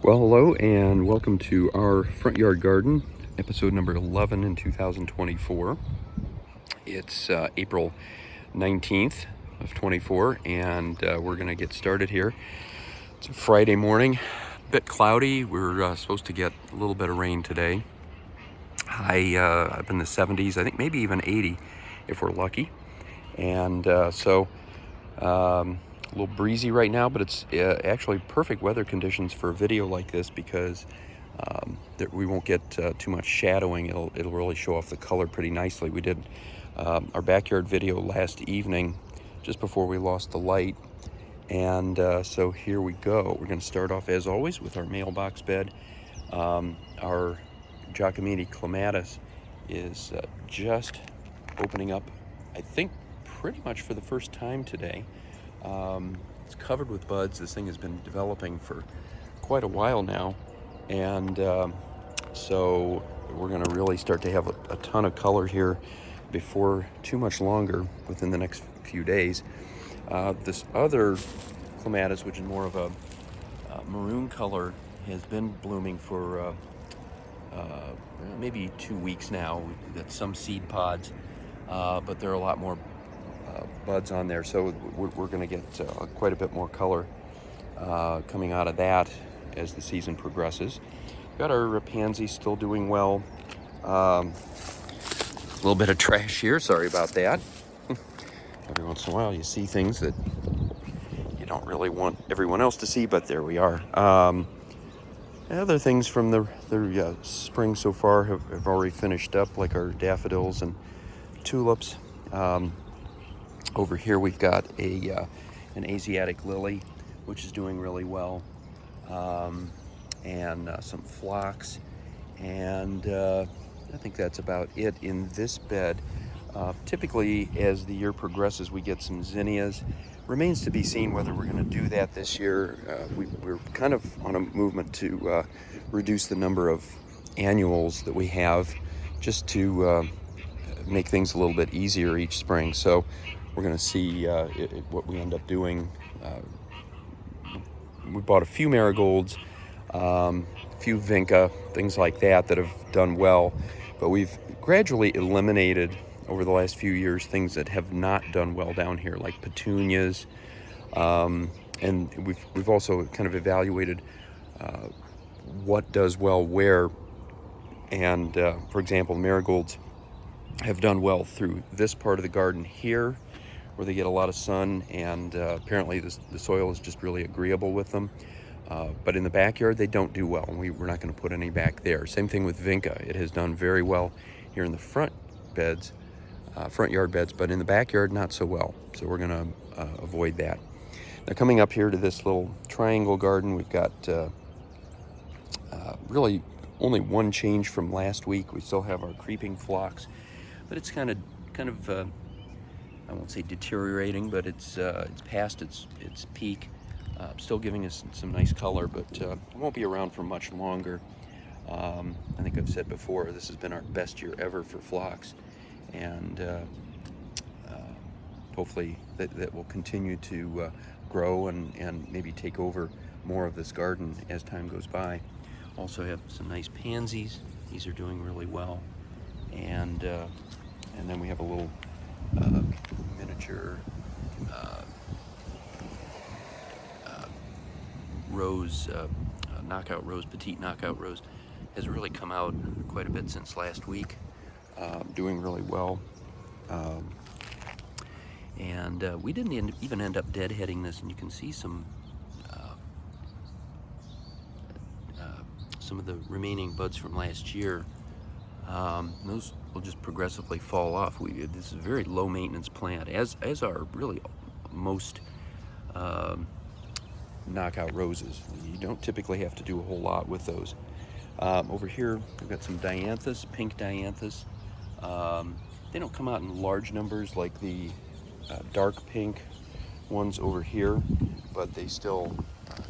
Well, hello and welcome to our front yard garden, episode number 11 in 2024. It's April 19th of 24, and we're going to get started here. It's a Friday morning, a bit cloudy. We're supposed to get a little bit of rain today. High up in the 70s, I think maybe even 80 if we're lucky. And a little breezy right now, but it's actually perfect weather conditions for a video like this because we won't get too much shadowing. It'll really show off the color pretty nicely. We did our backyard video last evening just before we lost the light, and so here we go. We're going to start off as always with our mailbox bed. Our Giacomini clematis is just opening up, I think pretty much for the first time today. It's covered with buds. This thing has been developing for quite a while now, and so we're going to really start to have a ton of color here before too much longer, within the next few days. This other clematis, which is more of a maroon color, has been blooming for maybe 2 weeks now. We've got some seed pods, but there are a lot more buds on there, so we're going to get quite a bit more color coming out of that as the season progresses. Got our pansies still doing well. A little bit of trash here, sorry about that. Every once in a while you see things that you don't really want everyone else to see, but there we are. Other things from the spring so far have already finished up, like our daffodils and tulips. Over here we've got an Asiatic lily, which is doing really well, and some phlox, and I think that's about it in this bed. Typically, as the year progresses, we get some zinnias. Remains to be seen whether we're going to do that this year. We're kind of on a movement to reduce the number of annuals that we have, just to make things a little bit easier each spring. So we're going to see what we end up doing. We bought a few marigolds, a few vinca, things like that have done well, but we've gradually eliminated over the last few years things that have not done well down here, like petunias, and we've also kind of evaluated what does well where. And for example, marigolds have done well through this part of the garden here, where they get a lot of sun, and apparently the soil is just really agreeable with them. But in the backyard, they don't do well, and we're not going to put any back there. Same thing with vinca. It has done very well here in the front yard beds, but in the backyard, not so well. So we're going to avoid that. Now, coming up here to this little triangle garden, we've got really only one change from last week. We still have our creeping phlox, but it's kind of I won't say deteriorating, but it's past its peak. Still giving us some nice color, but it won't be around for much longer. I think I've said before, this has been our best year ever for phlox, and hopefully that will continue to grow and maybe take over more of this garden as time goes by. Also have some nice pansies. These are doing really well, and then we have a little miniature rose, knockout rose, petite knockout rose, has really come out quite a bit since last week, doing really well. And we didn't even end up deadheading this, and you can see some of the remaining buds from last year. Those will just progressively fall off. This is a very low maintenance plant, as are really most knockout roses. You don't typically have to do a whole lot with those. Over here we've got some dianthus, pink dianthus. They don't come out in large numbers like the dark pink ones over here, but they still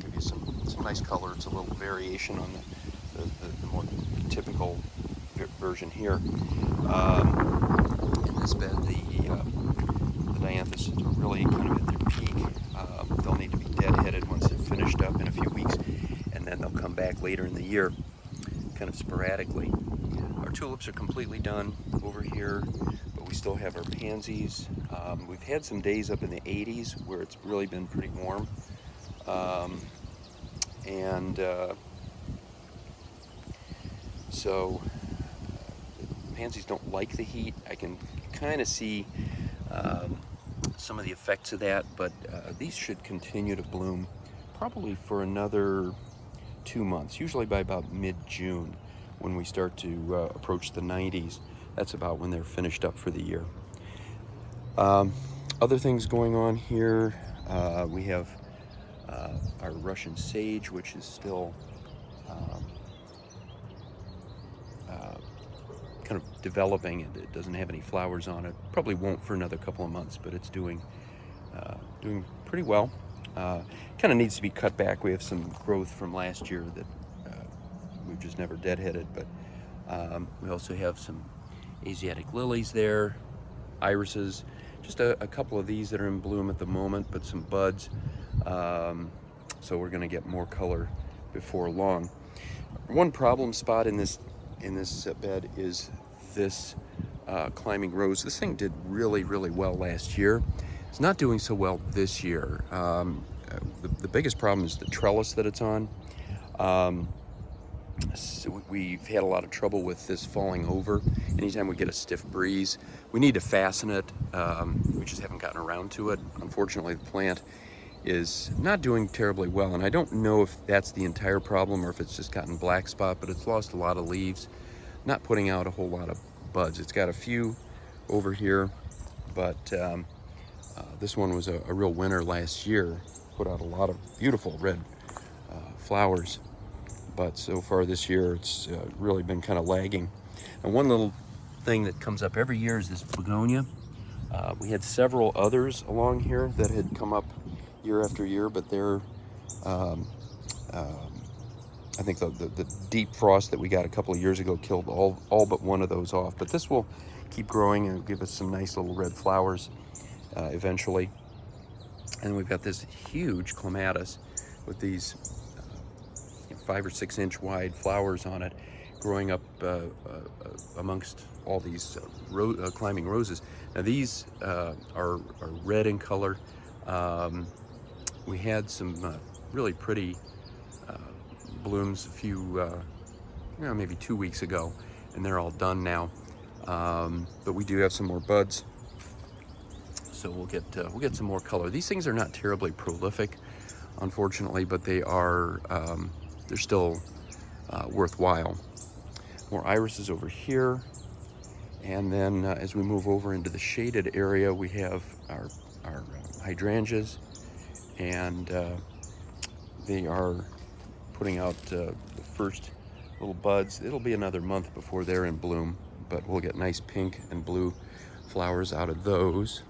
give you some nice color. It's a little variation on the more typical version here. In this bed, the dianthus are really kind of at their peak. They'll need to be deadheaded once they're finished up in a few weeks, and then they'll come come back later in the year, kind of sporadically. Our tulips are completely done over here, but we still have our pansies. We've had some days up in the 80s where it's really been pretty warm. So pansies don't like the heat. I can kind of see some of the effects of that, but these should continue to bloom probably for another 2 months, usually by about mid-June when we start to approach the 90s. That's about when they're finished up for the year. Other things going on here, we have our Russian sage, which is still kind of developing. It doesn't have any flowers on it. Probably won't for another couple of months, but it's doing pretty well. Kind of needs to be cut back. We have some growth from last year that we've just never deadheaded, but we also have some Asiatic lilies there, irises, just a couple of these that are in bloom at the moment, but some buds. So we're going to get more color before long. One problem spot in this bed is this climbing rose. This thing did really, really well last year. It's not doing so well this year. The biggest problem is the trellis that it's on. So we've had a lot of trouble with this falling over. Anytime we get a stiff breeze, we need to fasten it. We just haven't gotten around to it. Unfortunately, the plant is not doing terribly well, and I don't know if that's the entire problem or if it's just gotten black spot, but it's lost a lot of leaves, not putting out a whole lot of buds. It's got a few over here, but this one was a real winner last year. Put out a lot of beautiful red flowers, but so far this year it's really been kind of lagging. And one little thing that comes up every year is this begonia. We had several others along here that had come up year after year, but they're I think the deep frost that we got a couple of years ago killed all but one of those off. But this will keep growing and give us some nice little red flowers eventually. And we've got this huge clematis with these 5 or 6 inch wide flowers on it, growing up amongst all these climbing roses. Now these are red in color. We had some really pretty blooms a few, maybe 2 weeks ago, and they're all done now. But we do have some more buds, so we'll get some more color. These things are not terribly prolific, unfortunately, but they are they're still worthwhile. More irises over here, and then as we move over into the shaded area, we have our hydrangeas, and they are putting out the first little buds. It'll be another month before they're in bloom, but we'll get nice pink and blue flowers out of those.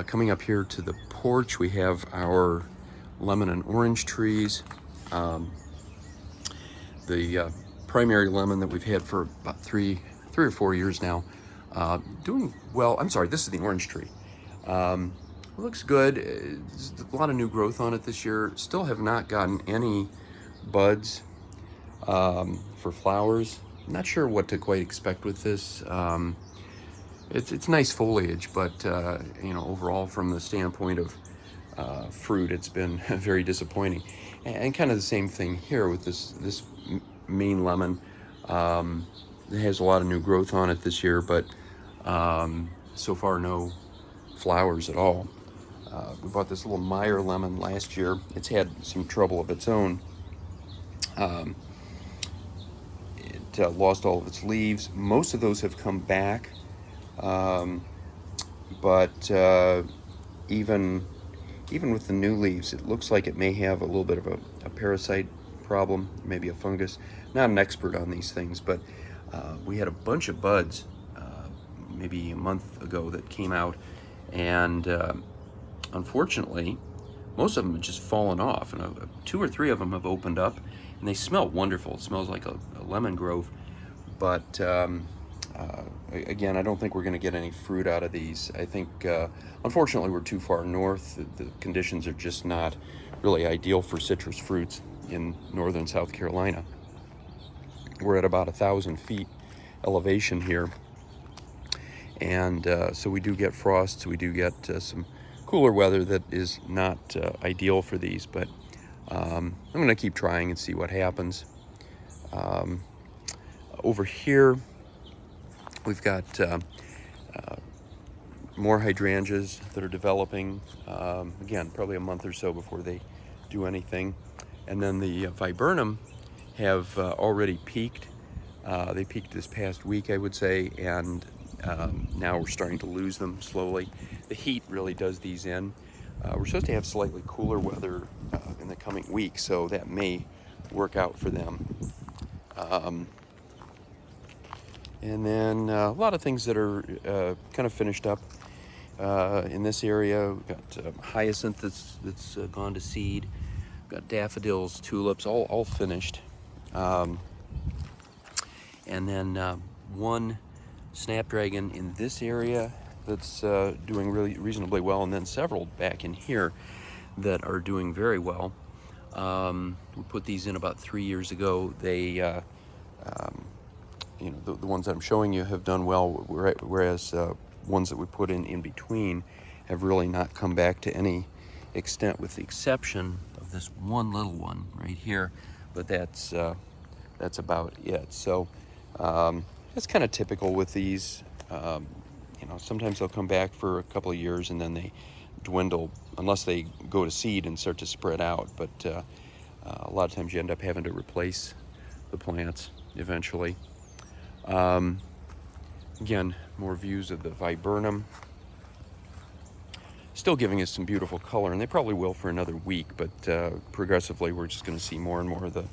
Coming up here to the porch, we have our lemon and orange trees. The primary lemon that we've had for about three or 4 years now, doing well. I'm sorry, this is the orange tree. It looks good. There's a lot of new growth on it this year. Still have not gotten any buds for flowers. I'm not sure what to quite expect with this. It's nice foliage, but overall from the standpoint of fruit, it's been very disappointing. And kind of the same thing here with this main lemon. It has a lot of new growth on it this year, but so far no flowers at all. We bought this little Meyer lemon last year. It's had some trouble of its own. It lost all of its leaves. Most of those have come back, but even with the new leaves, it looks like it may have a little bit of a parasite problem, maybe a fungus. Not an expert on these things, but we had a bunch of buds maybe a month ago that came out, and unfortunately most of them have just fallen off, and 2 or 3 of them have opened up, and they smell wonderful. It smells like a lemon grove, but again, I don't think we're going to get any fruit out of these. I think unfortunately we're too far north. The conditions are just not really ideal for citrus fruits. in northern South Carolina. We're at about 1,000 feet elevation here, and so we do get frosts. We do get some cooler weather that is not ideal for these, but I'm going to keep trying and see what happens. Over here, we've got more hydrangeas that are developing. Again, probably a month or so before they do anything. And then the viburnum have already peaked. They peaked this past week, I would say, and now we're starting to lose them slowly. The heat really does these in. We're supposed to have slightly cooler weather in the coming week, so that may work out for them. And then a lot of things that are kind of finished up in this area. We've got hyacinth that's gone to seed. We've got daffodils, tulips, all finished. And then one snapdragon in this area that's doing really reasonably well, and then several back in here that are doing very well. We put these in about 3 years ago. They you know, the ones that I'm showing you have done well, whereas ones that we put in between have really not come back to any extent, with the exception of this one little one right here. But that's about it. So it's kind of typical with these. You know, sometimes they'll come back for a couple of years and then they dwindle, unless they go to seed and start to spread out. But a lot of times you end up having to replace the plants eventually. Again, more views of the viburnum. Still giving us some beautiful color, and they probably will for another week, but progressively we're just going to see more and more of the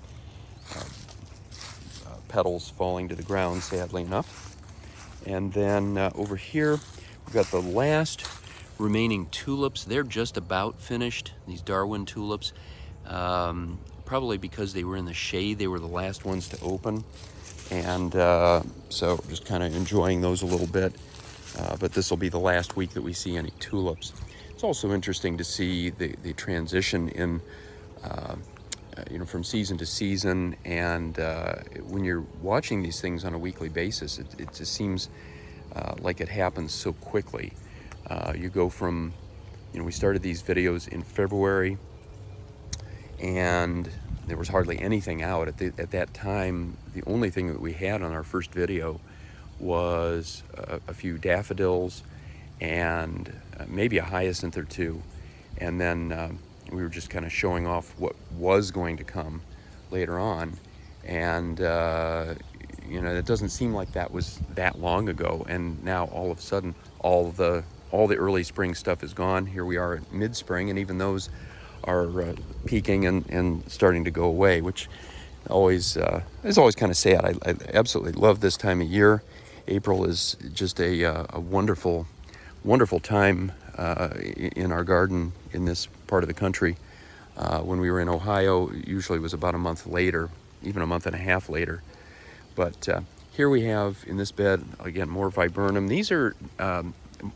petals falling to the ground, sadly enough. And then over here, we've got the last remaining tulips. They're just about finished, these Darwin tulips. Probably because they were in the shade, they were the last ones to open. And so just kind of enjoying those a little bit. But this will be the last week that we see any tulips. It's also interesting to see the transition in, you know, from season to season. And when you're watching these things on a weekly basis, it just seems like it happens so quickly. You go from, you know, we started these videos in February, and there was hardly anything out at that time. The only thing that we had on our first video was a few daffodils and maybe a hyacinth or two, and then we were just kind of showing off what was going to come later on. And you know, it doesn't seem like that was that long ago, and now all of a sudden all the early spring stuff is gone. Here we are at mid-spring, and even those are peaking and starting to go away, which always is always kind of sad. I absolutely love this time of year. April is just a wonderful time in our garden in this part of the country. When we were in Ohio, usually it was about a month later, even a month and a half later. But here we have in this bed, again, more viburnum. These are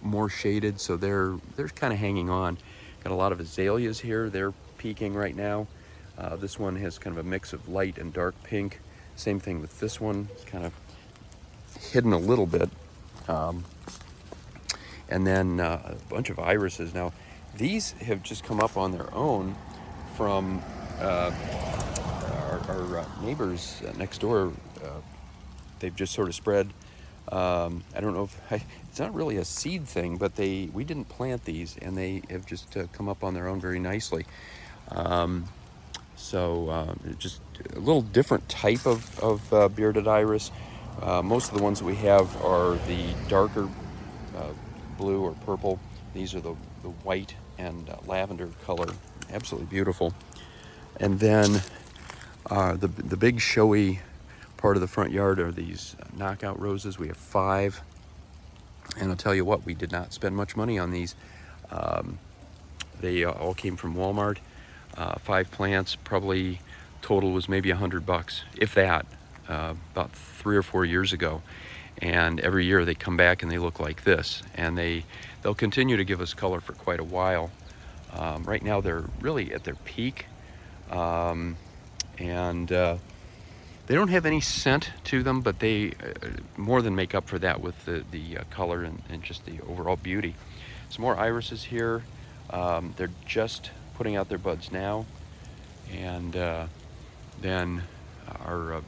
more shaded, so they're kind of hanging on. Got a lot of azaleas here. They're peaking right now. This one has kind of a mix of light and dark pink. Same thing with this one. It's kind of hidden a little bit. And then a bunch of irises. Now, these have just come up on their own from our neighbors next door. They've just sort of spread. I don't know if it's not really a seed thing, but we didn't plant these, and they have just come up on their own very nicely. So just a little different type of bearded iris. Most of the ones that we have are the darker blue or purple. These are the white and lavender color. Absolutely beautiful. And then the big showy part of the front yard are these knockout roses. We have 5. And I'll tell you what, we did not spend much money on these. They all came from Walmart. 5 plants, probably total was maybe $100, if that, about 3 or 4 years ago. And every year they come back and they look like this, and they'll continue to give us color for quite a while. Right now they're really at their peak. And they don't have any scent to them, but they more than make up for that with the color and just the overall beauty. Some more irises here. They're just putting out their buds now. And then our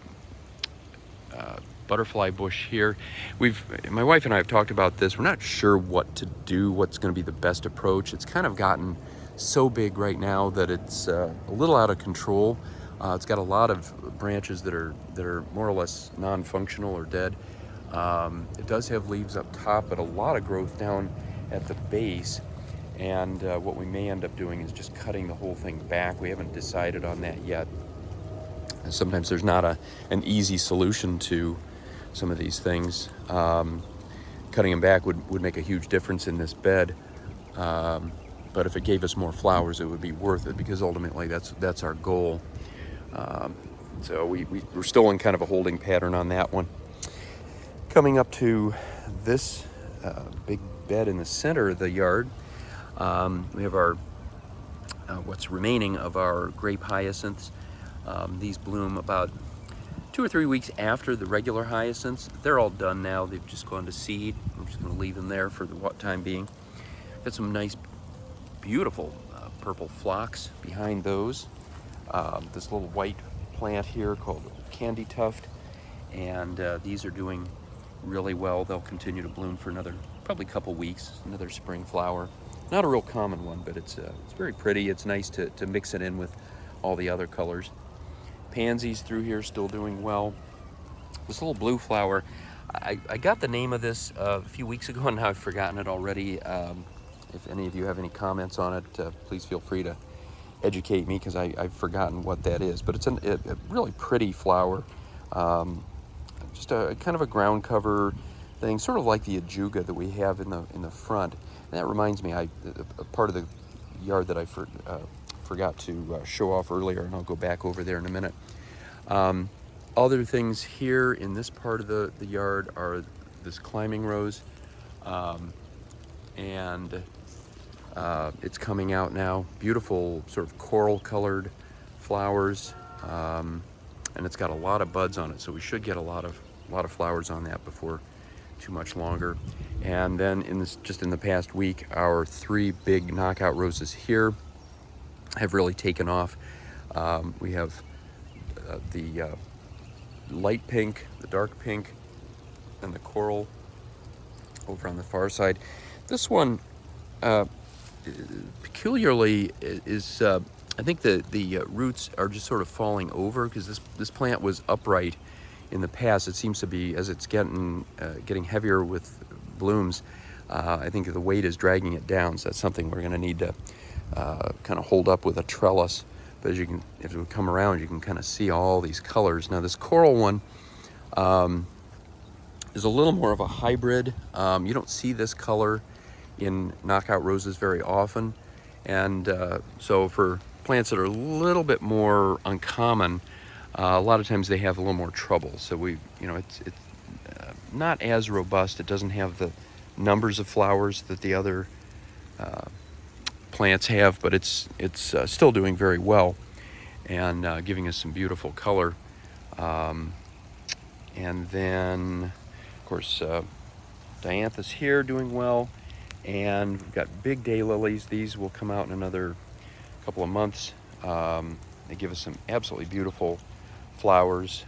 butterfly bush here. My wife and I have talked about this. We're not sure what to do, what's going to be the best approach. It's kind of gotten so big right now that it's a little out of control. It's got a lot of branches that are more or less non-functional or dead. It does have leaves up top, but a lot of growth down at the base. And what we may end up doing is just cutting the whole thing back. We haven't decided on that yet. And sometimes there's not an easy solution to some of these things. Cutting them back would make a huge difference in this bed. But if it gave us more flowers, it would be worth it, because ultimately that's our goal. So we're still in kind of a holding pattern on that one. Coming up to this big bed in the center of the yard, we have our what's remaining of our grape hyacinths. These bloom about 2 or 3 weeks after the regular hyacinths. They're all done now. They've just gone to seed. I'm just going to leave them there for the time being. Got some nice, beautiful purple phlox behind those. This little white plant here called candy tuft, and these are doing really well. They'll continue to bloom for another probably couple weeks. Another spring flower. Not a real common one, but it's very pretty. It's nice to mix it in with all the other colors. Pansies through here still doing well. This little blue flower, I got the name of this a few weeks ago, and now I've forgotten it already. If any of you have any comments on it, please feel free to educate me, because I've forgotten what that is. But it's a really pretty flower. Just a kind of a ground cover thing, sort of like the ajuga that we have in the front. And that reminds me, a part of the yard that I forgot to show off earlier, and I'll go back over there in a minute. Other things here in this part of the yard are this climbing rose, and it's coming out now. Beautiful sort of coral colored flowers, and it's got a lot of buds on it, so we should get a lot of flowers on that before too much longer. And then just in the past week, our 3 big knockout roses here have really taken off. We have the light pink, the dark pink, and the coral over on the far side. This one peculiarly is, I think the roots are just sort of falling over, because this plant was upright in the past. It seems to be, as it's getting heavier with blooms, I think the weight is dragging it down. So that's something we're going to need to kind of hold up with a trellis. But if we come around, you can kind of see all these colors. Now this coral one is a little more of a hybrid. You don't see this color in knockout roses very often, and so for plants that are a little bit more uncommon, a lot of times they have a little more trouble. So it's not as robust. It doesn't have the numbers of flowers that the other plants have, but it's still doing very well, and giving us some beautiful color. And then, of course, dianthus here doing well, and we've got big daylilies. These will come out in another couple of months. They give us some absolutely beautiful flowers,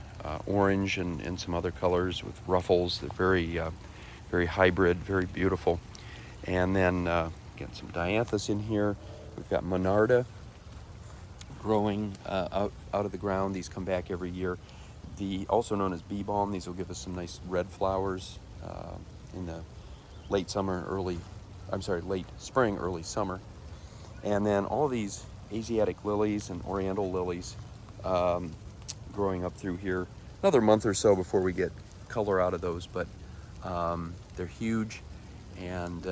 orange and some other colors with ruffles. They're very hybrid, very beautiful. And then get some dianthus in here. We've got monarda growing out of the ground. These come back every year. Also known as bee balm. These will give us some nice red flowers in the late spring, early summer. And then all these Asiatic lilies and Oriental lilies growing up through here. Another month or so before we get color out of those, but they're huge, and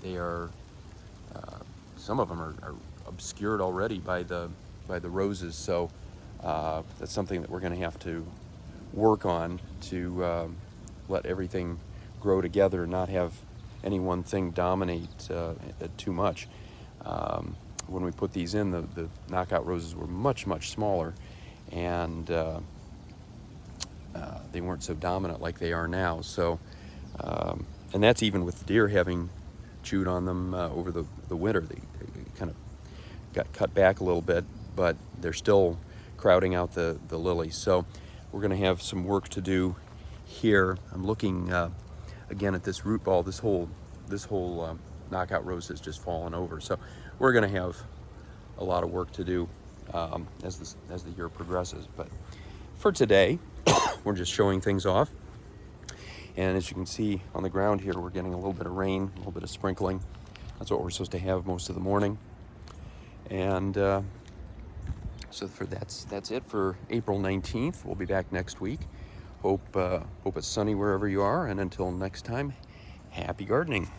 they are some of them are obscured already by the roses. So that's something that we're going to have to work on to let everything grow together, not have any one thing dominate too much. When we put these in, the knockout roses were much smaller, and they weren't so dominant like they are now. So, and that's even with deer having chewed on them over the winter. They kind of got cut back a little bit, but they're still crowding out the lilies. So we're going to have some work to do here. I'm looking again at this root ball. This whole knockout rose has just fallen over. So we're going to have a lot of work to do as the year progresses. But for today, we're just showing things off. And as you can see on the ground here, we're getting a little bit of rain, a little bit of sprinkling. That's what we're supposed to have most of the morning. And so that's it for April 19th. We'll be back next week. Hope it's sunny wherever you are. And until next time, happy gardening.